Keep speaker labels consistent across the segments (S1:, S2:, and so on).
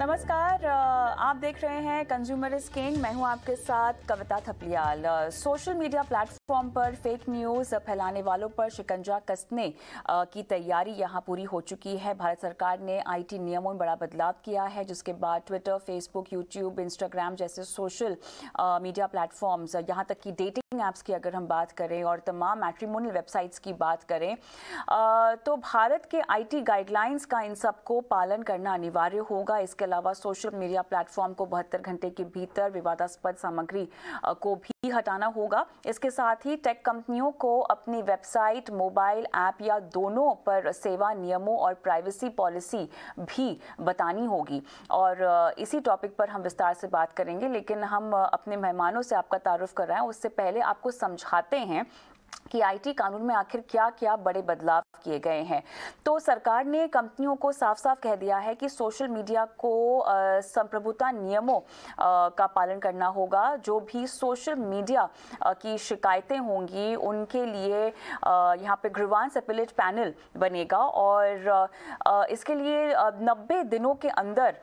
S1: नमस्कार, आप देख रहे हैं कंज्यूमर इज किंग। मैं हूं आपके साथ कविता थपलियाल। सोशल मीडिया प्लेटफॉर्म पर फेक न्यूज़ फैलाने वालों पर शिकंजा कसने की तैयारी यहां पूरी हो चुकी है। भारत सरकार ने आईटी नियमों में बड़ा बदलाव किया है, जिसके बाद ट्विटर, फेसबुक, यूट्यूब, इंस्टाग्राम जैसे सोशल मीडिया प्लेटफॉर्म्स, यहां तक कि डेटिंग ऐप्स की अगर हम बात करें और तमाम मैट्रिमोनियल वेबसाइट्स की बात करें, तो भारत के आईटी गाइडलाइंस का इन सबको पालन करना अनिवार्य होगा। इसके अलावा सोशल मीडिया प्लेटफॉर्म को 72 घंटे के भीतर विवादास्पद सामग्री को भी हटाना होगा। इसके साथ ही टेक कंपनियों को अपनी वेबसाइट, मोबाइल ऐप या दोनों पर सेवा नियमों और प्राइवेसी पॉलिसी भी बतानी होगी। और इसी टॉपिक पर हम विस्तार से बात करेंगे, लेकिन हम अपने मेहमानों से आपका तारुफ कर रहे हैं उससे पहले आपको समझाते हैं कि आईटी कानून में आखिर क्या क्या बड़े बदलाव किए गए हैं। तो सरकार ने कंपनियों को साफ साफ कह दिया है कि सोशल मीडिया को संप्रभुता नियमों का पालन करना होगा। जो भी सोशल मीडिया की शिकायतें होंगी उनके लिए यहाँ पे ग्रीवांस अपीलेट पैनल बनेगा और इसके लिए 90 दिनों के अंदर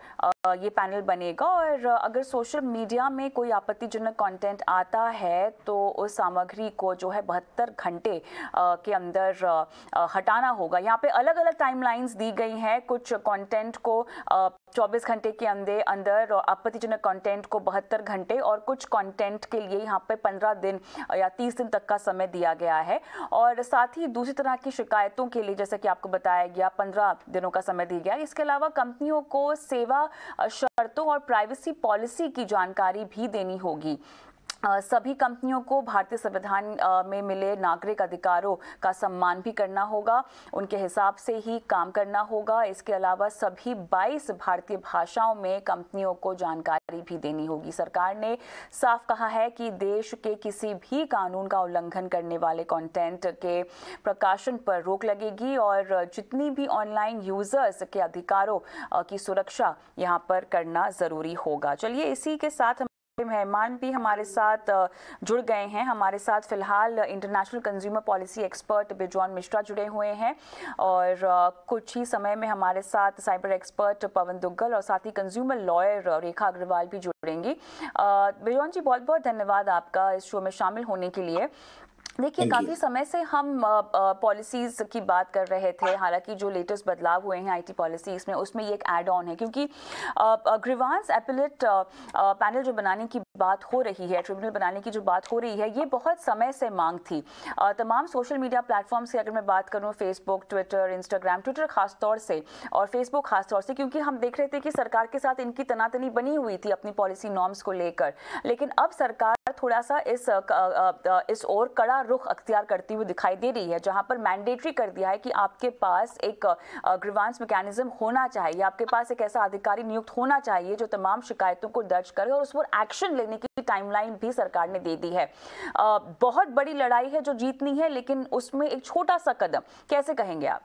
S1: ये पैनल बनेगा। और अगर सोशल मीडिया में कोई आपत्तिजनक कंटेंट आता है तो उस सामग्री को जो है 72 घंटे के अंदर हटाना होगा। यहाँ पे अलग अलग टाइमलाइंस दी गई हैं। कुछ कंटेंट को 24 घंटे के अंदर और आपत्तिजनक कंटेंट को 72 घंटे, और कुछ कंटेंट के लिए यहाँ पे 15 दिन या 30 दिन तक का समय दिया गया है। और साथ ही दूसरी तरह की शिकायतों के लिए, जैसा कि आपको बताया गया, 15 दिनों का समय दिया गया। इसके अलावा कंपनियों को सेवा शर्तों और प्राइवेसी पॉलिसी की जानकारी भी देनी होगी। सभी कंपनियों को भारतीय संविधान में मिले नागरिक अधिकारों का सम्मान भी करना होगा, उनके हिसाब से ही काम करना होगा। इसके अलावा सभी 22 भारतीय भाषाओं में कंपनियों को जानकारी भी देनी होगी। सरकार ने साफ कहा है कि देश के किसी भी कानून का उल्लंघन करने वाले कंटेंट के प्रकाशन पर रोक लगेगी और जितनी भी ऑनलाइन यूजर्स के अधिकारों की सुरक्षा यहाँ पर करना जरूरी होगा। चलिए, इसी के साथ मेहमान भी हमारे साथ जुड़ गए हैं। हमारे साथ फिलहाल international consumer policy expert bison Mishra जुड़े हुए हैं और कुछ ही समय में हमारे साथ साइबर एक्सपर्ट पवन दुग्गल और साथ ही कंज्यूमर लॉयर रेखा अग्रवाल भी जुड़ेंगी। बिजॉन जी, बहुत बहुत धन्यवाद आपका इस शो में शामिल होने के लिए। देखिए, काफ़ी समय से हम पॉलिसीज़ की बात कर रहे थे। हालांकि जो लेटेस्ट बदलाव हुए हैं आईटी पॉलिसीज़ में, उसमें ये एक ऐड ऑन है, क्योंकि ग्रीवांस अपीलेट पैनल जो बनाने की बात हो रही है, ट्रिब्यूनल बनाने की जो बात हो रही है, ये बहुत समय से मांग थी। तमाम सोशल मीडिया प्लेटफॉर्म्स की अगर मैं बात करूँ, फेसबुक, ट्विटर, इंस्टाग्राम, ट्विटर खासतौर से और फेसबुक खासतौर से, क्योंकि हम देख रहे थे कि सरकार के साथ इनकी तनातनी बनी हुई थी अपनी पॉलिसी नॉर्म्स को लेकर। लेकिन अब सरकार थोड़ा सा इस ओर कड़ा रुख अख्तियार करती हुई दिखाई दे रही है, जहां पर मैंडेटरी कर दिया है कि आपके पास एक ग्रीवांस मैकेनिज्म होना चाहिए, आपके पास एक ऐसा अधिकारी नियुक्त होना चाहिए जो तमाम शिकायतों को दर्ज करे और उस पर एक्शन लेने की टाइमलाइन भी सरकार ने दे दी है। बहुत बड़ी लड़ाई है जो जीतनी है, लेकिन उसमें एक छोटा सा कदम, कैसे कहेंगे आप?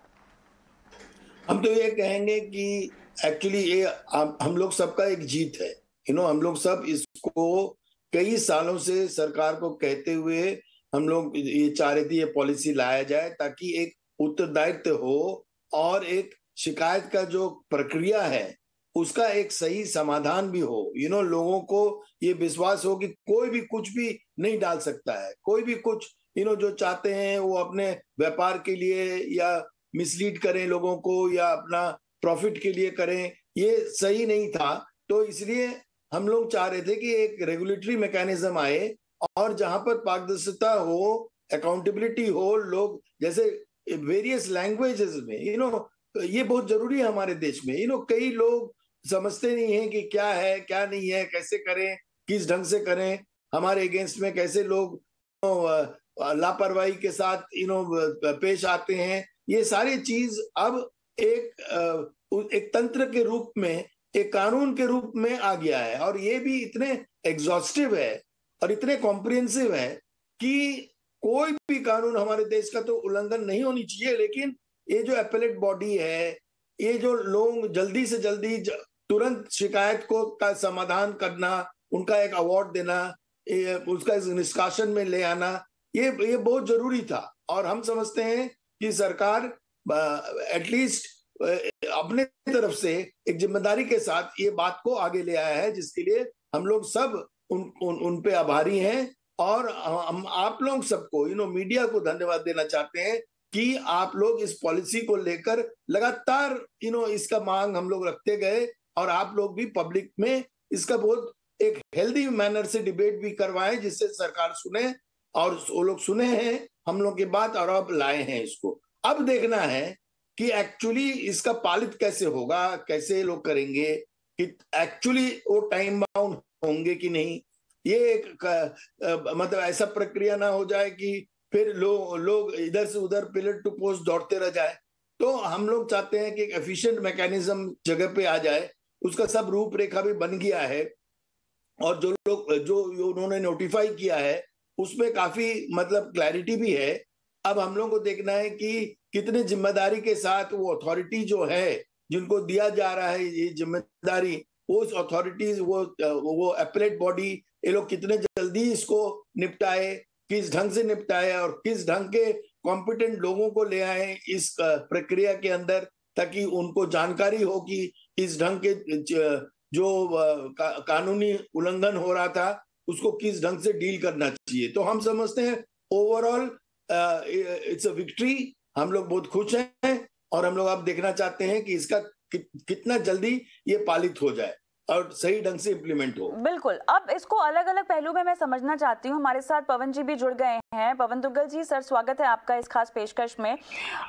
S2: हम तो ये कहेंगे कि एक्चुअली ये हम लोग सबका एक जीत है। हम लोग सब इसको कई सालों से सरकार को कहते हुए हम लोग ये चाह रहे थे ये पॉलिसी लाया जाए, ताकि एक उत्तरदायित्व हो और एक शिकायत का जो प्रक्रिया है उसका एक सही समाधान भी हो। लोगों को ये विश्वास हो कि कोई भी कुछ भी नहीं डाल सकता है, कोई भी कुछ जो चाहते हैं वो अपने व्यापार के लिए या मिसलीड करें लोगों को या अपना प्रॉफिट के लिए करें, ये सही नहीं था। तो इसलिए हम लोग चाह रहे थे कि एक रेगुलेटरी मैकेनिज्म आए और जहां पर पारदर्शिता हो, अकाउंटेबिलिटी हो, लोग जैसे वेरियस लैंग्वेजेस में, ये बहुत जरूरी है हमारे देश में। कई लोग समझते नहीं है कि क्या है क्या नहीं है, कैसे करें, किस ढंग से करें, हमारे अगेंस्ट में कैसे लोग लापरवाही के साथ पेश आते हैं। ये सारी चीज अब एक तंत्र के रूप में, एक कानून के रूप में आ गया है, और ये भी इतने एग्जॉस्टिव है और इतने कॉम्प्रिहेंसिव है कि कोई भी कानून हमारे देश का तो उल्लंघन नहीं होनी चाहिए। लेकिन ये जो अपीलेट बॉडी है, ये जो लोग जल्दी से जल्दी तुरंत शिकायत का समाधान करना, उनका एक अवार्ड देना, उसका निष्कासन में ले आना, ये बहुत जरूरी था। और हम समझते हैं कि सरकार एटलीस्ट अपने तरफ से एक जिम्मेदारी के साथ ये बात को आगे ले आया है, जिसके लिए हम लोग सब उन पे आभारी हैं। और हम आप लोग सबको मीडिया को धन्यवाद देना चाहते हैं कि आप लोग इस पॉलिसी को लेकर लगातार इसका मांग हम लोग रखते गए, और आप लोग भी पब्लिक में इसका बहुत एक हेल्दी मैनर से डिबेट भी करवाएं, जिससे सरकार सुने, और वो लोग सुने हैं हम लोग की बात और अब लाए हैं इसको। अब देखना है कि एक्चुअली इसका पालित कैसे होगा, कैसे लोग करेंगे, कि एक्चुअली वो टाइम बाउंड होंगे कि नहीं। ये एक मतलब ऐसा प्रक्रिया ना हो जाए कि फिर लोग इधर से उधर पिलर टू पोस्ट दौड़ते रह जाए। तो हम लोग चाहते हैं कि एक एफिशिएंट मैकेनिज्म जगह पे आ जाए, उसका सब रूपरेखा भी बन गया है, और जो लोग जो उन्होंने नोटिफाई किया है उसमें काफी मतलब क्लैरिटी भी है। अब हम लोग को देखना है कि कितने जिम्मेदारी के साथ वो अथॉरिटी जो है, जिनको दिया जा रहा है ये जिम्मेदारी, वो अथॉरिटीज, वो एपेलेट बॉडी, ये लोग कितने जल्दी इसको निपटाए, किस ढंग से निपटाए, और किस ढंग के कॉम्पिटेंट लोगों को ले आए इस प्रक्रिया के अंदर, ताकि उनको जानकारी हो कि इस ढंग के जो कानूनी उल्लंघन हो रहा था उसको किस ढंग से डील करना चाहिए। तो हम समझते हैं ओवरऑल इट्स अ विक्ट्री। हम लोग बहुत खुश हैं, और हम लोग अब देखना चाहते हैं कि इसका कितना जल्दी ये पालित हो जाए और सही ढंग से इम्प्लीमेंट हो।
S1: बिल्कुल। अब इसको अलग अलग पहलू में मैं समझना चाहती हूँ। हमारे साथ पवन जी भी जुड़ गए हैं। पवन दुग्गल जी, सर स्वागत है आपका इस खास पेशकश में।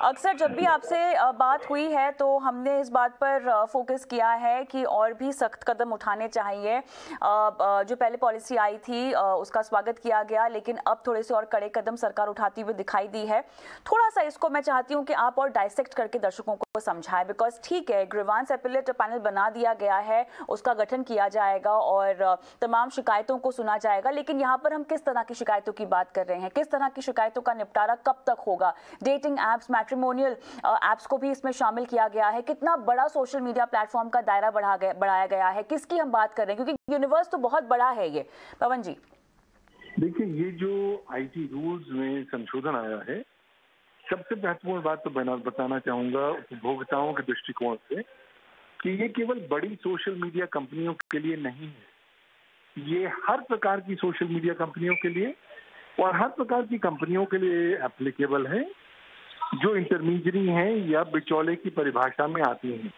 S1: अक्सर जब भी आपसे बात हुई है तो हमने इस बात पर फोकस किया है कि और भी सख्त कदम उठाने चाहिए। जो पहले पॉलिसी आई थी उसका स्वागत किया गया, लेकिन अब थोड़े से और कड़े कदम सरकार उठाती हुई दिखाई दी है। थोड़ा सा इसको मैं चाहती हूँ कि आप और डाइसेक्ट करके दर्शकों को समझाएं, बिकॉज ठीक है, ग्रीवांस एपेलेट पैनल बना दिया गया है, उसका गठन किया जाएगा और तमाम शिकायतों को सुना जाएगा, लेकिन यहाँ पर हम किस तरह की शिकायतों की बात कर रहे हैं, किस तरह की शिकायतों का निपटारा कब तक होगा। डेटिंग एप्स, मैट्रिमोनियल एप्स को भी इसमें शामिल किया गया है। कितना बड़ा सोशल मीडिया प्लेटफॉर्म का दायरा बढ़ाया गया है, किसकी हम बात कर रहे हैं, क्योंकि यूनिवर्स तो बहुत बड़ा है ये। पवन जी,
S3: देखिए, ये जो आईटी रूल्स में संशोधन आया है, सबसे महत्वपूर्ण बात तो मैं बताना चाहूंगा उपभोक्ताओं के दृष्टिकोण से कि ये केवल बड़ी सोशल मीडिया कंपनियों के लिए नहीं है, ये हर प्रकार की सोशल मीडिया कंपनियों के लिए और हर प्रकार की कंपनियों के लिए एप्लीकेबल है जो इंटरमीडियरी हैं या बिचौले की परिभाषा में आती हैं।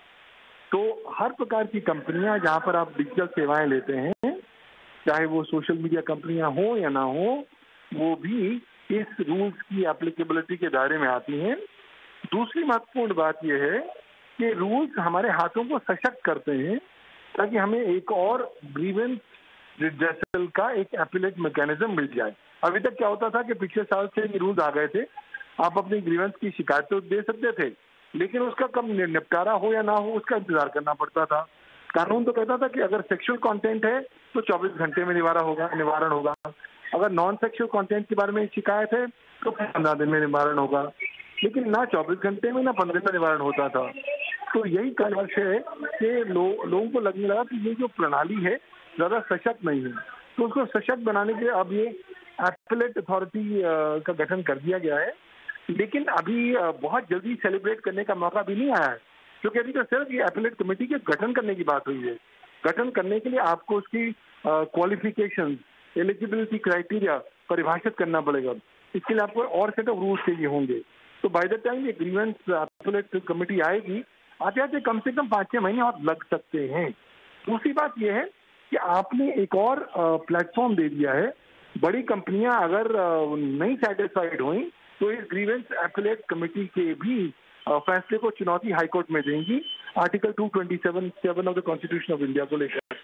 S3: तो हर प्रकार की कंपनियां जहां पर आप डिजिटल सेवाएं लेते हैं, चाहे वो सोशल मीडिया कंपनियां हो या ना हो, वो भी इस रूल्स की एप्लीकेबिलिटी के दायरे में आती हैं। दूसरी महत्वपूर्ण बात यह है कि रूल्स हमारे हाथों को सशक्त करते हैं ताकि हमें एक और ग्रीवेंस रिड्रेसल का एक एपेलेट मैकेनिज्म मिल जाए। अभी तक क्या होता था कि पिछले साल से ये रूल्स आ गए थे, आप अपनी ग्रीवेंस की शिकायत तो दे सकते थे, लेकिन उसका कब निपटारा हो या ना हो उसका इंतजार करना पड़ता था। कानून तो कहता था कि अगर सेक्सुअल कंटेंट है तो 24 घंटे में निवारण होगा, अगर नॉन सेक्सुअल कंटेंट के बारे में शिकायत है तो 15 दिन में निवारण होगा, लेकिन ना 24 घंटे में ना 15 दिन में निवारण होता था। तो यही कारण है कि लोगों को लगने लगा कि ये जो प्रणाली है ज्यादा सशक्त नहीं है, तो उसको सशक्त बनाने के लिए अब ये एपेलेट अथॉरिटी का गठन कर दिया गया है। लेकिन अभी बहुत जल्दी सेलिब्रेट करने का मौका भी नहीं आया है, क्योंकि अभी तो सिर्फ ये एपेलेट कमेटी के गठन करने की बात हुई है। गठन करने के लिए आपको उसकी क्वालिफिकेशन, एलिजिबिलिटी क्राइटेरिया परिभाषित करना पड़ेगा, इसके लिए आपको और सेट ऑफ रूल्स चाहिए होंगे। तो बाय द टाइम ये ग्रीवेंस एपेलेट कमेटी आएगी, आते आते कम से कम 5-6 महीने और लग सकते हैं। दूसरी बात यह है कि आपने एक और प्लेटफॉर्म दे दिया है। बड़ी कंपनियां अगर नहीं सेटिस्फाइड हुई तो इस ग्रीवेंस एपेलेट कमेटी के भी फैसले को चुनौती हाईकोर्ट में देंगी, article 227 of the constitution of India को लेकर।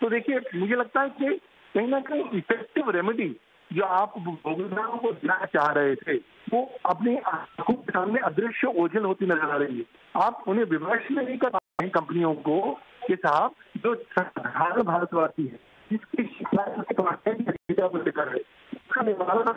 S3: तो देखिए, मुझे लगता है कि कहीं ना कहीं इफेक्टिव रेमेडी जो आप उपभोक्ताओं को देना चाह रहे थे वो अपनी आंखों के सामने अदृश्य ओझल होती नजर आ रही है। आप उन्हें विमर्श में नहीं कर पाते हैं कंपनियों को कि साहब जो साधारण भारतवासी है जिसकी शिकायत को लेकर है उसका निवारण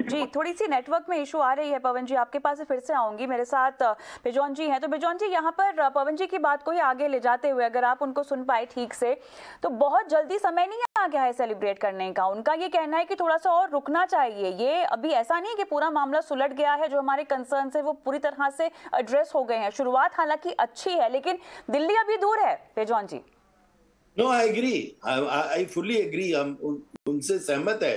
S1: जी, थोड़ी सी नेटवर्क में इशू आ रही है। पवन जी, आपके पास से फिर से आऊंगी। मेरे साथ बिजौन जी हैं, तो बिजौन जी, यहाँ पर पवन जी की बात को ही आगे ले जाते हुए अगर आप उनको सुन पाए ठीक से, तो बहुत जल्दी समय नहीं आ गया है सेलिब्रेट करने का। उनका ये कहना है कि थोड़ा सा और रुकना चाहिए, ये अभी ऐसा नहीं है कि पूरा मामला सुलट गया है, जो हमारे कंसर्न्स है वो पूरी तरह से एड्रेस हो गए हैं। शुरुआत हालांकि अच्छी है, लेकिन दिल्ली अभी दूर है। तेजौन ji.
S2: No, I agree, I fully agree. हम उनसे सहमत है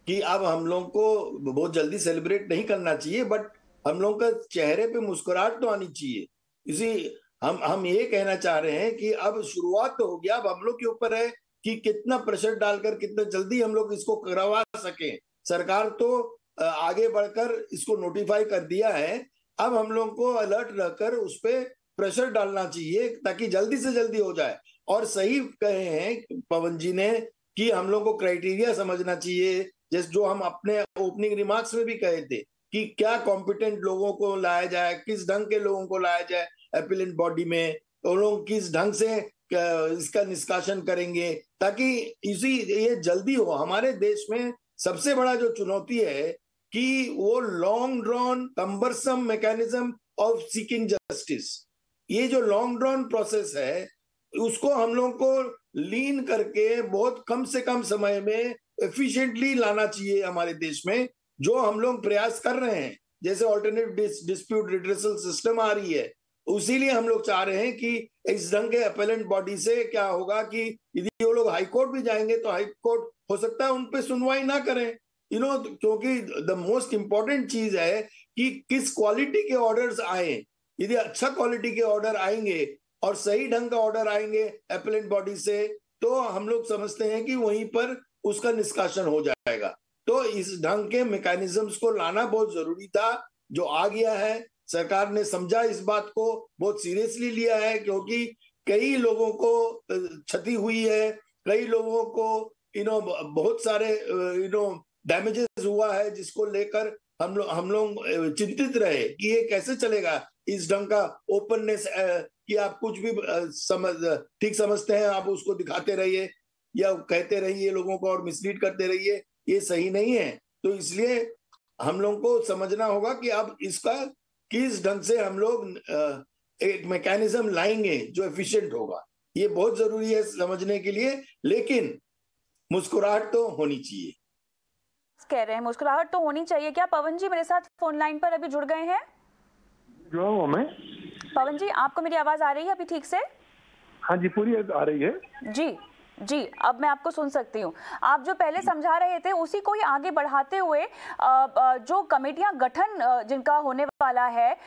S2: कि अब हम लोग को बहुत जल्दी सेलिब्रेट नहीं करना चाहिए, बट हम लोग का चेहरे पे मुस्कुराहट तो आनी चाहिए। इसी हम ये कहना चाह रहे हैं कि अब शुरुआत तो हो गया, अब हम लोग के ऊपर है कि कितना प्रेशर डालकर कितना जल्दी हम लोग इसको करवा सकें। सरकार तो आगे बढ़कर इसको नोटिफाई कर दिया है, अब हम लोग को अलर्ट रहकर उस पर प्रेशर डालना चाहिए ताकि जल्दी से जल्दी हो जाए। और सही कहे हैं पवन जी ने कि हम लोग को क्राइटेरिया समझना चाहिए, जैसे जो हम अपने ओपनिंग रिमार्क्स में भी कहे थे कि क्या कॉम्पिटेंट लोगों को लाया जाए, किस ढंग के लोगों को लाया जाए अपीलेंट बॉडी में, तो लोग किस ढंग से इसका निष्कासन करेंगे ताकि ये जल्दी हो। हमारे देश में सबसे बड़ा जो चुनौती है कि वो long drawn cumbersome mechanism of seeking justice, ये जो लॉन्ग ड्रॉन प्रोसेस है उसको हम लोग को लीन करके बहुत कम से कम समय में एफिशिएंटली लाना चाहिए हमारे देश में, जो हम लोग प्रयास कर रहे हैं। जैसे ऑल्टरनेट डिस्प्यूट रिड्रेसल सिस्टम आ रही है, उसीलिए हम लोग चाह रहे हैं कि इस ढंग के अपीलेंट बॉडी से क्या होगा कि यदि वो लोग हाई कोर्ट भी जाएंगे तो हाई कोर्ट हो सकता है उन पे सुनवाई ना करें, क्योंकि द मोस्ट इंपॉर्टेंट चीज है कि किस क्वालिटी के ऑर्डर्स आए। यदि अच्छा क्वालिटी के ऑर्डर आएंगे और सही ढंग का ऑर्डर आएंगे अपीलेंट बॉडी से, तो हम लोग समझते हैं कि वहीं पर उसका निष्कासन हो जाएगा। तो इस ढंग के मैकेनिज्म्स को लाना बहुत जरूरी था, जो आ गया है। सरकार ने समझा, इस बात को बहुत सीरियसली लिया है, क्योंकि कई लोगों को क्षति हुई है, कई लोगों को बहुत सारे डैमेजेस हुआ है, जिसको लेकर हम लोग चिंतित रहे कि ये कैसे चलेगा। इस ढंग का ओपननेस कि आप कुछ भी ठीक समझते हैं आप उसको दिखाते रहिए या कहते रहिए लोगों को और मिसलीड करते रहिए, ये सही नहीं है। तो इसलिए हम लोग को समझना होगा कि अब इसका किस ढंग से हम लोग एक मैकेनिज्म लाएंगे जो एफिशिएंट होगा, ये बहुत जरूरी है समझने के लिए। लेकिन मुस्कुराहट तो होनी चाहिए।
S1: कह रहे हैं मुस्कुराहट तो होनी चाहिए। क्या पवन जी मेरे साथ फोन लाइन पर अभी जुड़ गए हैं?
S3: जो मैं
S1: पवन जी, आपको मेरी आवाज आ रही है अभी ठीक से?
S3: हाँ जी, पूरी आ रही है
S1: जी जी, अब मैं आपको सुन सकती हूँ। आप जो पहले समझा रहे थे उसी को ही आगे बढ़ाते हुए जो कमेटियां गठन जिनका होने वाला है,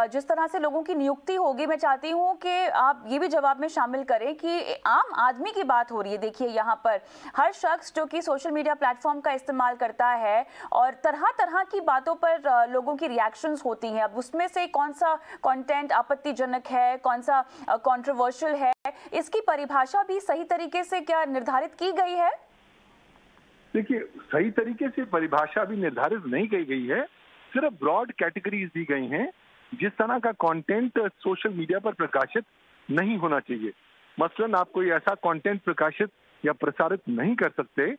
S1: जिस तरह से लोगों की नियुक्ति होगी, मैं चाहती हूँ कि आप ये भी जवाब में शामिल करें कि आम आदमी की बात हो रही है। देखिए, यहाँ पर हर शख्स जो कि सोशल मीडिया प्लेटफॉर्म का इस्तेमाल करता है और तरह तरह की बातों पर लोगों की रिएक्शंस होती हैं। अब उसमें से कौन सा कंटेंट आपत्तिजनक है, कौन सा कंट्रोवर्शियल है, इसकी परिभाषा भी सही तरीके से क्या निर्धारित की गई है?
S3: देखिए, सही तरीके से परिभाषा भी निर्धारित नहीं की गई है, सिर्फ ब्रॉड कैटेगरीज दी गई हैं जिस तरह का कंटेंट सोशल मीडिया पर प्रकाशित नहीं होना चाहिए। मसलन आप कोई ऐसा कंटेंट प्रकाशित या प्रसारित नहीं कर सकते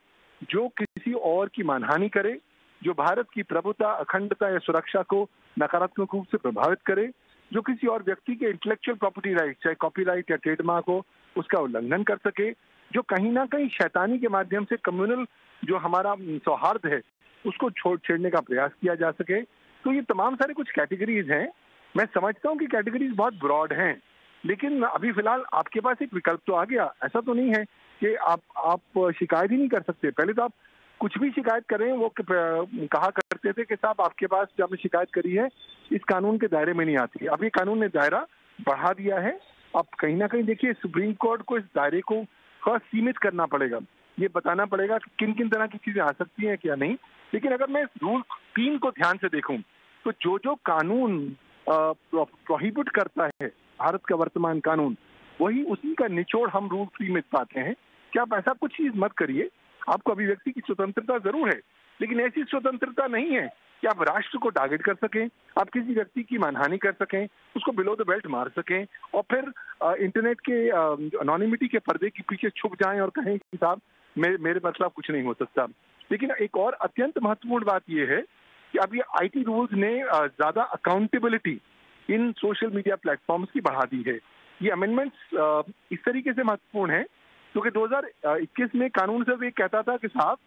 S3: जो किसी और की मानहानि करे, जो भारत की प्रभुता, अखंडता या सुरक्षा को नकारात्मक रूप से प्रभावित करे, जो किसी और व्यक्ति के इंटेलेक्चुअल प्रॉपर्टी राइट, चाहे कॉपीराइट या ट्रेडमार्क हो, उसका उल्लंघन कर सके, जो कहीं ना कहीं शैतानी के माध्यम से कम्युनल जो हमारा सौहार्द है उसको छेड़ने का प्रयास किया जा सके। तो ये तमाम सारे कुछ कैटेगरीज हैं। मैं समझता हूँ कि कैटेगरीज बहुत ब्रॉड हैं, लेकिन अभी फिलहाल आपके पास एक विकल्प तो आ गया। ऐसा तो नहीं है कि आप शिकायत ही नहीं कर सकते। पहले तो आप कुछ भी शिकायत करें, वो कहा करते थे कि साहब आपके पास जो हमने शिकायत करी है इस कानून के दायरे में नहीं आती। अब ये कानून ने दायरा बढ़ा दिया है। अब कहीं ना कहीं देखिए, सुप्रीम कोर्ट को इस दायरे को थोड़ा सीमित करना पड़ेगा, ये बताना पड़ेगा कि किन किन तरह की चीजें आ सकती हैं क्या नहीं। लेकिन अगर मैं रूल 3 को ध्यान से देखूं तो जो कानून प्रोहिबिट करता है भारत का वर्तमान कानून, वही उसी का निचोड़ हम रूल 3 में पाते हैं कि आप ऐसा कुछ चीज मत करिए। आपको अभिव्यक्ति की स्वतंत्रता जरूर है, लेकिन ऐसी स्वतंत्रता नहीं है कि आप राष्ट्र को टारगेट कर सकें, आप किसी व्यक्ति की मानहानि कर सकें, उसको बिलो द बेल्ट मार सकें और फिर इंटरनेट के अनोनिमिटी के पर्दे के पीछे छुप जाएं और कहें कि साहब मेरे मतलब कुछ नहीं हो सकता। लेकिन एक और अत्यंत महत्वपूर्ण बात यह है कि अब ये आईटी रूल्स ने ज्यादा अकाउंटेबिलिटी इन सोशल मीडिया प्लेटफॉर्म्स की बढ़ा दी है। ये अमेंडमेंट्स इस तरीके से महत्वपूर्ण है क्योंकि 2021 में कानून सिर्फ एक कहता था कि साहब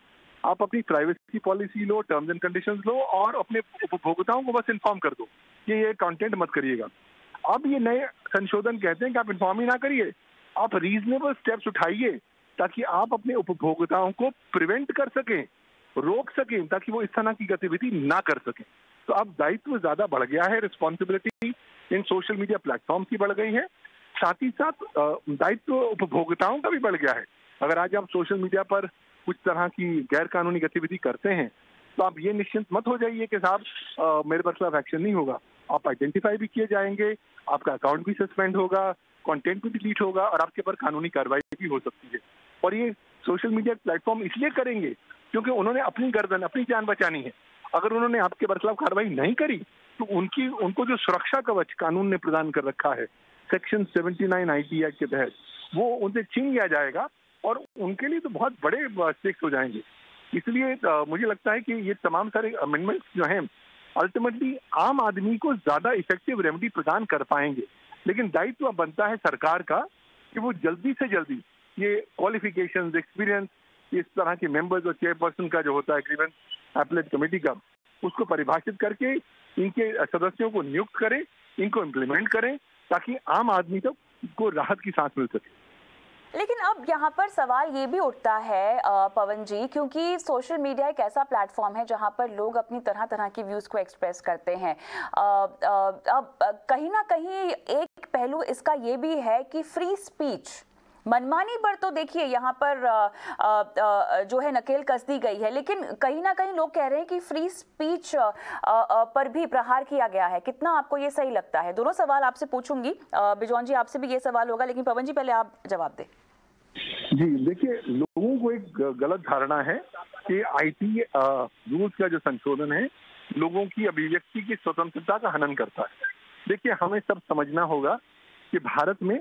S3: आप अपनी प्राइवेसी पॉलिसी लो, टर्म्स एंड कंडीशंस लो और अपने उपभोक्ताओं को बस इन्फॉर्म कर दो कि ये कंटेंट मत करिएगा। अब ये नए संशोधन कहते हैं कि आप इन्फॉर्म ही ना करिए, आप रीजनेबल स्टेप्स उठाइए ताकि आप अपने उपभोक्ताओं को प्रिवेंट कर सकें, रोक सकें, ताकि वो इस तरह की गतिविधि ना कर सकें। तो अब दायित्व ज्यादा बढ़ गया है, रिस्पॉन्सिबिलिटी इन सोशल मीडिया प्लेटफॉर्म की बढ़ गई है, साथ ही साथ दायित्व उपभोक्ताओं का भी बढ़ गया है। अगर आज आप सोशल मीडिया पर कुछ तरह की गैर कानूनी गतिविधि करते हैं तो आप ये निश्चिंत मत हो जाइए कि साहब मेरे पर खिलाफ एक्शन नहीं होगा। आप आइडेंटिफाई भी किए जाएंगे, आपका अकाउंट भी सस्पेंड होगा, कंटेंट भी डिलीट होगा और आपके पर कानूनी कार्रवाई भी हो सकती है। और ये सोशल मीडिया प्लेटफॉर्म इसलिए करेंगे क्योंकि उन्होंने अपनी गर्दन, अपनी जान बचानी है। अगर उन्होंने आपके बरखिलाफ कार्रवाई नहीं करी तो उनको जो सुरक्षा कवच कानून ने प्रदान कर रखा है सेक्शन 79 IT एक्ट के तहत, वो उनसे छीन लिया जाएगा और उनके लिए तो बहुत बड़े स्टेक्स हो जाएंगे। इसलिए मुझे लगता है कि ये तमाम सारे अमेंडमेंट्स जो हैं अल्टीमेटली आम आदमी को ज्यादा इफेक्टिव रेमेडी प्रदान कर पाएंगे। लेकिन दायित्व बनता है सरकार का कि वो जल्दी से जल्दी ये क्वालिफिकेशंस, एक्सपीरियंस, इस तरह के मेंबर्स और चेयरपर्सन का जो होता है ग्रीवेंस अपीलेट कमेटी का, उसको परिभाषित करके इनके सदस्यों को नियुक्त करें, इनको इम्प्लीमेंट करें ताकि आम आदमी को राहत की सांस मिल सके।
S1: लेकिन अब यहाँ पर सवाल ये भी उठता है पवन जी, क्योंकि सोशल मीडिया एक ऐसा प्लेटफॉर्म है जहाँ पर लोग अपनी तरह तरह की व्यूज को एक्सप्रेस करते हैं। अब कहीं ना कहीं एक पहलू इसका ये भी है कि फ्री स्पीच मनमानी पर तो देखिए यहाँ पर जो है नकेल कस दी गई है, लेकिन कहीं ना कहीं लोग कह रहे हैं कि फ्री स्पीच पर भी प्रहार किया गया है। कितना आपको ये सही लगता है? दोनों सवाल आपसे पूछूंगी। बिजौन जी, आपसे भी ये सवाल होगा, लेकिन पवन जी पहले आप जवाब दें।
S3: जी देखिए, लोगों को एक गलत धारणा है कि IT रूल्स का जो संशोधन है लोगों की अभिव्यक्ति की स्वतंत्रता का हनन करता है। देखिए, हमें सब समझना होगा कि भारत में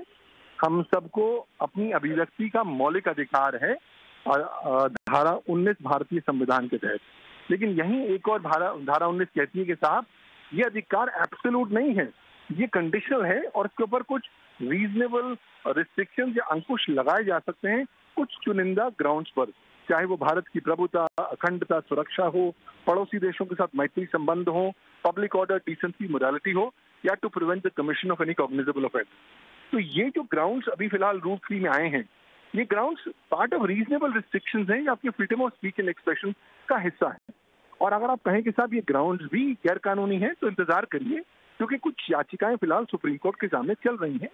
S3: हम सबको अपनी अभिव्यक्ति का मौलिक अधिकार है धारा 19 भारतीय संविधान के तहत। लेकिन यहीं एक और धारा 19 कहती है कि साहब ये अधिकार एब्सोल्यूट नहीं है, ये कंडीशनल है और इसके ऊपर कुछ रीजनेबल रिस्ट्रिक्शन या अंकुश लगाए जा सकते हैं कुछ चुनिंदा ग्राउंड्स पर, चाहे वो भारत की प्रभुता, अखंडता, सुरक्षा हो, पड़ोसी देशों के साथ मैत्री संबंध हो, पब्लिक ऑर्डर, डिसेंसी, मोरालिटी हो, या to prevent the commission of any cognizable offence. तो ये जो ग्राउंड्स अभी फिलहाल रूल 3 में आए हैं, ये grounds part of reasonable restrictions हैं, ये आपके freedom of speech and expression का हिस्सा है। और अगर आप कहें कि साहब ये ग्राउंड्स भी गैर कानूनी हैं तो इंतजार करिए, क्योंकि कुछ याचिकाएं फिलहाल सुप्रीम कोर्ट के सामने चल रही हैं।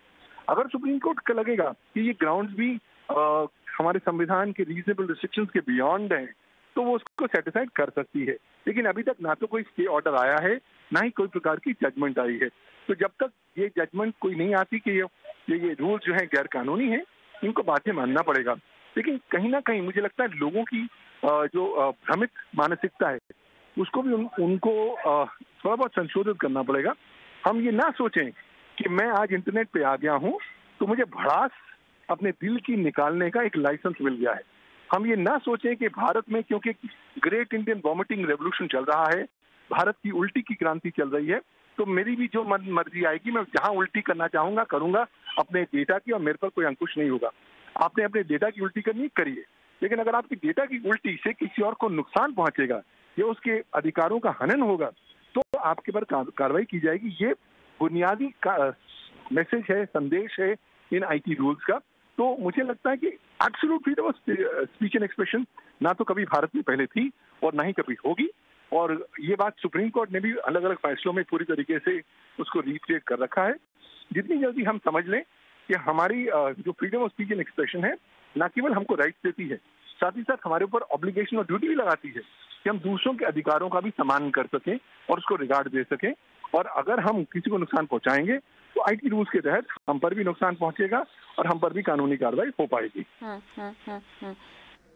S3: अगर सुप्रीम कोर्ट को लगेगा कि ये ग्राउंड्स भी हमारे संविधान के रीजनेबल रिस्ट्रिक्शंस के बियॉन्ड हैं तो वो उसको सेटिसाइड कर सकती है। लेकिन अभी तक ना तो कोई स्टे ऑर्डर आया है, ना ही कोई प्रकार की जजमेंट आई है। तो जब तक ये जजमेंट कोई नहीं आती कि ये रूल जो है गैर कानूनी है, इनको बातें मानना पड़ेगा। लेकिन कहीं ना कहीं मुझे लगता है लोगों की जो भ्रमित मानसिकता है उसको भी उनको थोड़ा बहुत संशोधित करना पड़ेगा। हम ये ना सोचें कि मैं आज इंटरनेट पे आ गया हूँ तो मुझे भड़ास अपने दिल की निकालने का एक लाइसेंस मिल गया है। हम ये ना सोचें कि भारत में क्योंकि ग्रेट इंडियन वॉमिटिंग रेवोल्यूशन चल रहा है, भारत की उल्टी की क्रांति चल रही है, तो मेरी भी जो मर्जी आएगी मैं जहां उल्टी करना चाहूंगा करूंगा अपने डेटा की, और मेरे पर कोई अंकुश नहीं होगा। आपने अपने डेटा की उल्टी करनी करिए, लेकिन अगर आपकी डेटा की उल्टी से किसी और को नुकसान पहुंचेगा या उसके अधिकारों का हनन होगा तो आपके पर कार्रवाई की जाएगी। ये बुनियादी मैसेज है, संदेश है इन IT रूल्स का। तो मुझे लगता है कि absolute freedom of speech and expression ना तो कभी भारत में पहले थी और ना ही कभी होगी, और ये बात सुप्रीम कोर्ट ने भी अलग अलग फैसलों में पूरी तरीके से उसको रिक्रिएट कर रखा है। जितनी जल्दी हम समझ लें कि हमारी जो freedom of speech and expression है ना केवल हमको राइट्स देती है, साथ ही साथ हमारे ऊपर ऑब्लिगेशन और ड्यूटी भी लगाती है कि हम दूसरों के अधिकारों का भी सम्मान कर सकें और उसको रिगार्ड दे सकें। और अगर हम किसी को नुकसान पहुंचाएंगे तो IT रूल्स के तहत हम पर भी नुकसान पहुंचेगा और हम पर भी कानूनी कार्रवाई हो पाएगी।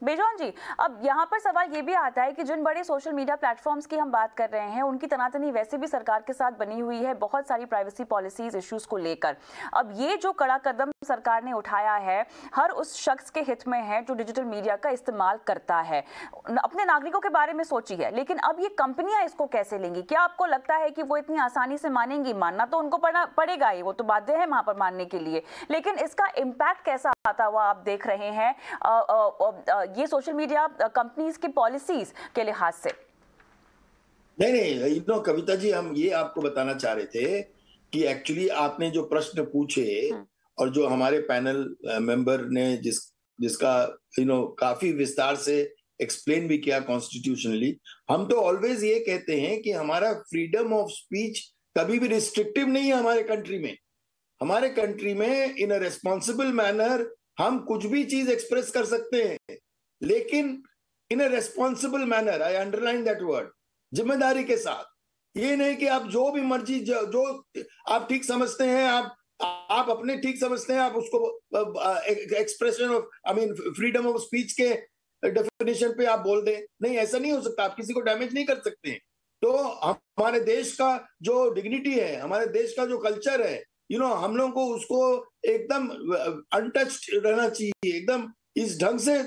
S1: बेजौन जी, अब यहाँ पर सवाल ये भी आता है कि जिन बड़े सोशल मीडिया प्लेटफॉर्म्स की हम बात कर रहे हैं उनकी तनातनी वैसे भी सरकार के साथ बनी हुई है बहुत सारी प्राइवेसी पॉलिसीज इश्यूज को लेकर। अब ये जो कड़ा कदम सरकार ने उठाया है हर उस शख्स के हित में है जो डिजिटल मीडिया का इस्तेमाल करता है, अपने नागरिकों के बारे में सोची है। लेकिन अब ये कंपनियां इसको कैसे लेंगी? क्या आपको लगता है कि वो इतनी आसानी से मानेंगी? मानना तो उनको पड़ेगा ही, वो तो बाध्य है वहां पर मानने के लिए, लेकिन इसका इम्पैक्ट कैसा आता हुआ आप देख रहे हैं ये सोशल मीडिया कंपनीज की पॉलिसीज के लिहाज से?
S2: नहीं, कविता जी, हम ये आपको बताना चाह रहे थे कि एक्चुअली आपने जो प्रश्न पूछे और जो हमारे पैनल मेंबर ने जिसका काफी विस्तार से एक्सप्लेन भी किया कॉन्स्टिट्यूशनली, हम तो ऑलवेज ये कहते हैं कि हमारा फ्रीडम ऑफ स्पीच कभी भी रिस्ट्रिक्टिव नहीं है हमारे कंट्री में। हमारे कंट्री में इन अ रेस्पॉन्सिबल मैनर हम कुछ भी चीज एक्सप्रेस कर सकते हैं, लेकिन in a responsible manner, I underline that word, जिम्मेदारी के साथ। ये नहीं कि आप जो भी मर्जी जो आप ठीक समझते हैं, आप अपने ठीक समझते हैं, आप उसको expression of freedom of speech के डेफिनेशन पे आप बोल दें। नहीं, ऐसा नहीं हो सकता। आप किसी को डैमेज नहीं कर सकते हैं। तो हमारे देश का जो डिग्निटी है, हमारे देश का जो कल्चर है, हम लोग को उसको एकदम अनटच्ड रहना चाहिए, एकदम इस ढंग से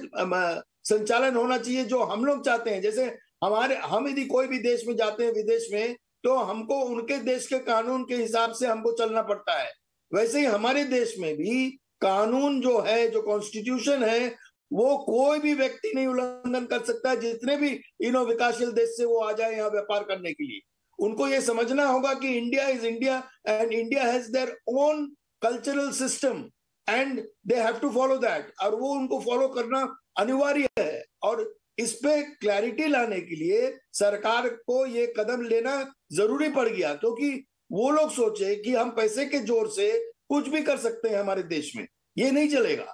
S2: संचालन होना चाहिए जो हम लोग चाहते हैं। जैसे हम यदि कोई भी देश में जाते हैं, विदेश में, तो हमको उनके देश के कानून के हिसाब से हमको चलना पड़ता है। वैसे ही हमारे देश में भी कानून जो है, जो कॉन्स्टिट्यूशन है, वो कोई भी व्यक्ति नहीं उल्लंघन कर सकता है। जितने भी विकासशील देश से वो आ जाए यहाँ व्यापार करने के लिए, उनको ये समझना होगा कि India is India and India has their own cultural system and they have to follow that, और वो उनको फॉलो करना अनिवार्य है। और इस पे क्लैरिटी लाने के लिए सरकार को ये कदम लेना जरूरी पड़ गया, क्योंकि वो लोग सोचे कि हम पैसे के जोर से कुछ भी कर सकते हैं हमारे देश में। ये नहीं चलेगा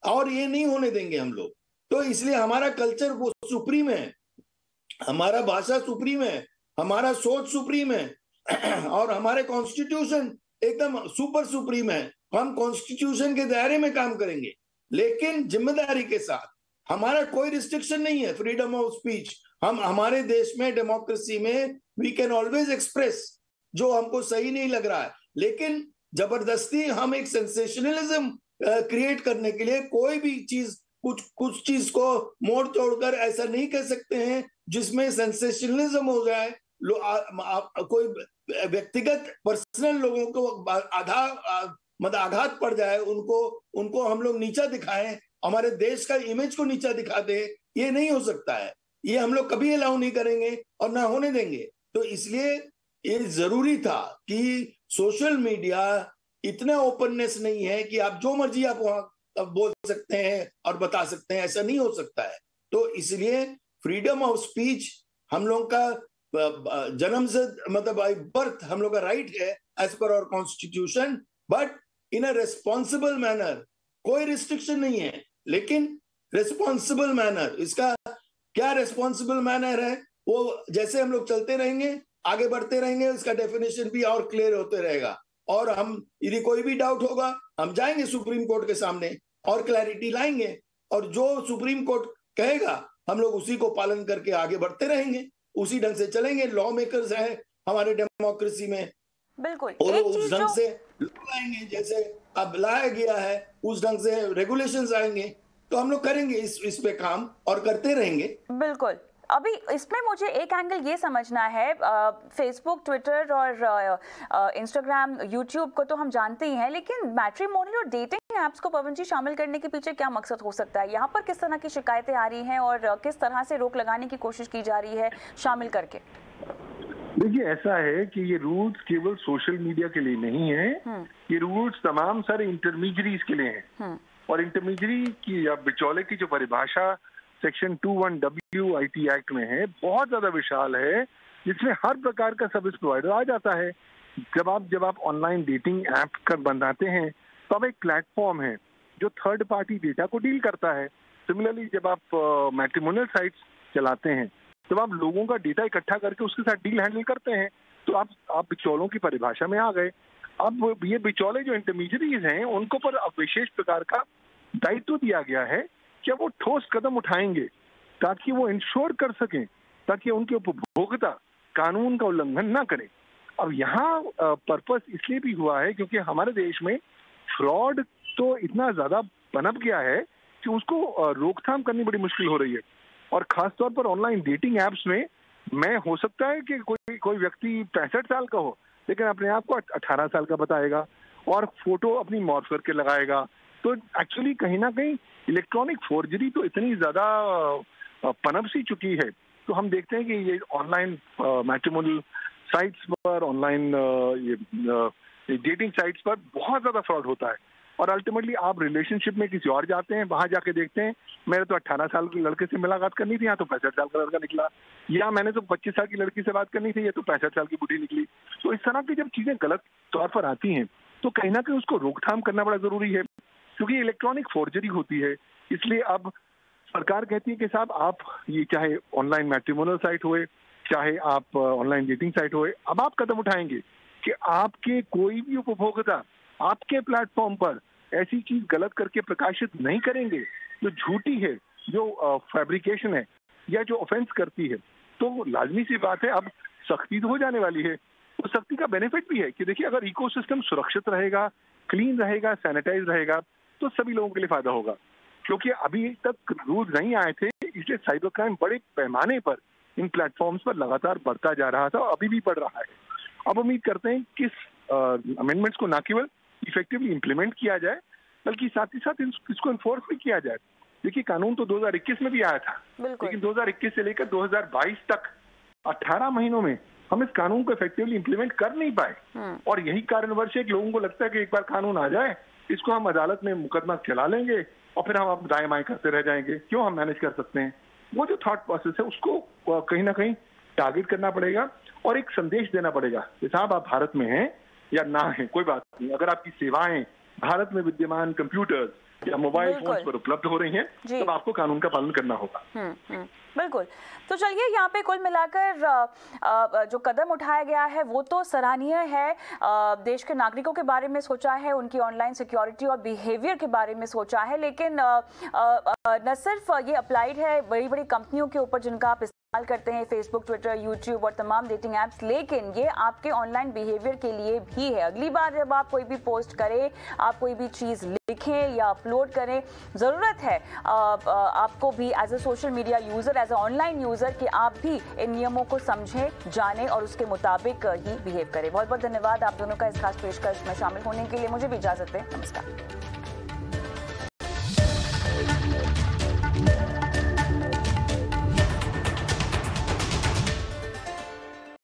S2: और ये नहीं होने देंगे हम लोग। तो इसलिए हमारा कल्चर वो सुप्रीम है, हमारा भाषा सुप्रीम है, हमारा सोच सुप्रीम है और हमारे कॉन्स्टिट्यूशन एकदम सुपर सुप्रीम है। हम कॉन्स्टिट्यूशन के दायरे में काम करेंगे, लेकिन जिम्मेदारी के साथ। हमारा कोई रिस्ट्रिक्शन नहीं है फ्रीडम ऑफ स्पीच। हम हमारे देश में डेमोक्रेसी में वी कैन ऑलवेज एक्सप्रेस जो हमको सही नहीं लग रहा है, लेकिन जबरदस्ती हम एक सेंसेशनलिज्म क्रिएट करने के लिए कोई भी चीज कुछ चीज को मोड़ तोड़कर ऐसा नहीं कह सकते हैं जिसमें सेंसेशनलिज्म हो जाए, कोई व्यक्तिगत पर्सनल लोगों को आघात पड़ जाए, उनको हम लोग नीचा दिखाएं, हमारे देश का इमेज को नीचा दिखा दे। ये नहीं हो सकता है। ये हम लोग कभी अलाउ नहीं करेंगे और ना होने देंगे। तो इसलिए ये जरूरी था कि सोशल मीडिया इतना ओपननेस नहीं है कि आप जो मर्जी आप वहां बोल सकते हैं और बता सकते हैं, ऐसा नहीं हो सकता है। तो इसलिए फ्रीडम ऑफ स्पीच हम लोग का जन्म से बाय बर्थ हम लोग का राइट है as per our constitution, but in a responsible manner. कोई रिस्ट्रिक्शन नहीं है, लेकिन रेस्पॉन्सिबल मैनर। इसका क्या रेस्पॉन्सिबल मैनर है, वो जैसे हम लोग चलते रहेंगे, आगे बढ़ते रहेंगे, इसका डेफिनेशन भी और क्लियर होते रहेगा। और हम यदि कोई भी डाउट होगा, हम जाएंगे सुप्रीम कोर्ट के सामने और क्लैरिटी लाएंगे, और जो सुप्रीम कोर्ट कहेगा हम लोग उसी को पालन करके आगे बढ़ते रहेंगे, उसी ढंग से चलेंगे। लॉ मेकर्स हैं हमारे डेमोक्रेसी में,
S1: बिल्कुल,
S2: और उस ढंग से लाएंगे जैसे अब लाया गया है, उस ढंग से रेगुलेशंस आएंगे, तो हम लोग करेंगे इस पे काम और करते रहेंगे।
S1: बिल्कुल। अभी इसमें मुझे एक एंगल ये समझना है, फेसबुक, ट्विटर और इंस्टाग्राम, यूट्यूब को तो हम जानते ही हैं, लेकिन मैट्रिमोनियल और डेटिंग ऐप्स को पवन जी शामिल करने के पीछे क्या मकसद हो सकता है? यहाँ पर किस तरह की शिकायतें आ रही हैं और किस तरह से रोक लगाने की कोशिश की जा रही है शामिल करके?
S3: देखिए, ऐसा है कि ये रूल्स केवल सोशल मीडिया के लिए नहीं है, ये रूल्स तमाम सारे इंटरमीडियरीज के लिए हैं। और इंटरमीडियरी की या बिचौले की जो परिभाषा सेक्शन 21W IT एक्ट में है, बहुत ज्यादा विशाल है, जिसमें हर प्रकार का सर्विस प्रोवाइडर आ जाता है। जब आप ऑनलाइन डेटिंग ऐप कर बनाते हैं, तो अब एक प्लेटफॉर्म है जो थर्ड पार्टी डेटा को डील करता है। सिमिलरली जब आप मैट्रिमोनियल साइट्स चलाते हैं, जब आप लोगों का डेटा इकट्ठा करके उसके साथ डील हैंडल करते हैं, तो आप बिचौलों की परिभाषा में आ गए। अब ये बिचौले जो इंटरमीडियरीज हैं, उनको पर अब विशेष प्रकार का दायित्व दिया गया है कि वो ठोस कदम उठाएंगे ताकि वो इंश्योर कर सकें ताकि उनके उपभोक्ता कानून का उल्लंघन ना करें। अब यहाँ पर्पस इसलिए भी हुआ है क्योंकि हमारे देश में फ्रॉड तो इतना ज्यादा पनप गया है कि उसको रोकथाम करनी बड़ी मुश्किल हो रही है। और खासतौर पर ऑनलाइन डेटिंग एप्स में मैं हो सकता है कि कोई व्यक्ति 65 साल का हो लेकिन अपने आप को 18 साल का बताएगा और फोटो अपनी मॉर्फ करके लगाएगा। तो एक्चुअली कहीं ना कहीं इलेक्ट्रॉनिक फोर्जरी तो इतनी ज्यादा पनप सी चुकी है। तो हम देखते हैं कि ये ऑनलाइन मैट्रिमोनियल साइट्स पर, ऑनलाइन ये डेटिंग साइट्स पर बहुत ज्यादा फ्रॉड होता है। और अल्टीमेटली आप रिलेशनशिप में किसी और जाते हैं, वहां जाके देखते हैं मेरे तो 18 साल के लड़के से मुलाकात करनी थी, यहाँ तो 65 साल का लड़का निकला, या मैंने तो 25 साल की लड़की से बात करनी थी, ये तो 65 साल की बुढ़ी निकली। तो इस तरह की जब चीजें गलत तौर पर आती हैं तो कहीं ना कहीं उसको रोकथाम करना बड़ा जरूरी है, क्योंकि इलेक्ट्रॉनिक फोर्जरी होती है। इसलिए अब सरकार कहती है कि साहब आप ये चाहे ऑनलाइन मैट्रिमोनियल साइट होए, चाहे आप ऑनलाइन डेटिंग साइट होए, अब आप कदम उठाएंगे कि आपके कोई भी उपभोक्ता आपके प्लेटफॉर्म पर ऐसी चीज गलत करके प्रकाशित नहीं करेंगे जो झूठी है, जो फैब्रिकेशन है या जो ऑफेंस करती है। तो लाजमी सी बात है, अब सख्ती तो हो जाने वाली है। तो सख्ती का बेनिफिट भी है कि देखिए अगर इकोसिस्टम सुरक्षित रहेगा, क्लीन रहेगा, सैनिटाइज रहेगा तो सभी लोगों के लिए फायदा होगा। क्योंकि अभी तक रूल्स नहीं आए थे, इसलिए साइबर क्राइम बड़े पैमाने पर इन प्लेटफॉर्म्स पर लगातार बढ़ता जा रहा था और अभी भी बढ़ रहा है। अब उम्मीद करते हैं कि इस अमेंडमेंट्स को न केवल इफेक्टिवली इम्प्लीमेंट किया जाए बल्कि साथ ही साथ इसको इन्फोर्स भी किया जाए। देखिए कानून तो 2021 में भी आया था, लेकिन 2021 से लेकर 2022 तक 18 महीनों में हम इस कानून को इफेक्टिवली इम्प्लीमेंट कर नहीं पाए। और यही कारणवश है कि लोगों को लगता है कि एक बार कानून आ जाए इसको हम अदालत में मुकदमा चला लेंगे और फिर हम अब दाएं बाएं करते रह जाएंगे, क्यों हम मैनेज कर सकते हैं। वो जो थॉट प्रोसेस है उसको कहीं ना कहीं टारगेट करना पड़ेगा और एक संदेश देना पड़ेगा कि साहब आप भारत में हैं या ना है कोई बात नहीं, अगर आपकी सेवाएं भारत में विद्यमान कंप्यूटर्स या मोबाइल फोन्स पर उपलब्ध हो रही हैं तब आपको कानून का पालन करना होगा।
S1: बिल्कुल। तो चलिए यहाँ पे कुल मिलाकर जो कदम उठाया गया है वो तो सराहनीय है। देश के नागरिकों के बारे में सोचा है, उनकी ऑनलाइन सिक्योरिटी और बिहेवियर के बारे में सोचा है, लेकिन न सिर्फ ये अप्लाइड है बड़ी बड़ी कंपनियों के ऊपर जिनका आप इस्तेमाल करते हैं, फेसबुक, ट्विटर, यूट्यूब और तमाम डेटिंग ऐप्स, लेकिन ये आपके ऑनलाइन बिहेवियर के लिए भी है। अगली बार जब आप कोई भी पोस्ट करें, आप कोई भी चीज़ लिखें या अपलोड करें, ज़रूरत है आपको भी as a social media user, as a online user कि आप भी इन नियमों को समझें, जानें और उसके मुताबिक ही बिहेव करें। बहुत बहुत धन्यवाद आप दोनों का इस खास पेशकश में शामिल होने के लिए। मुझे भी इजाज़त दें। नमस्कार।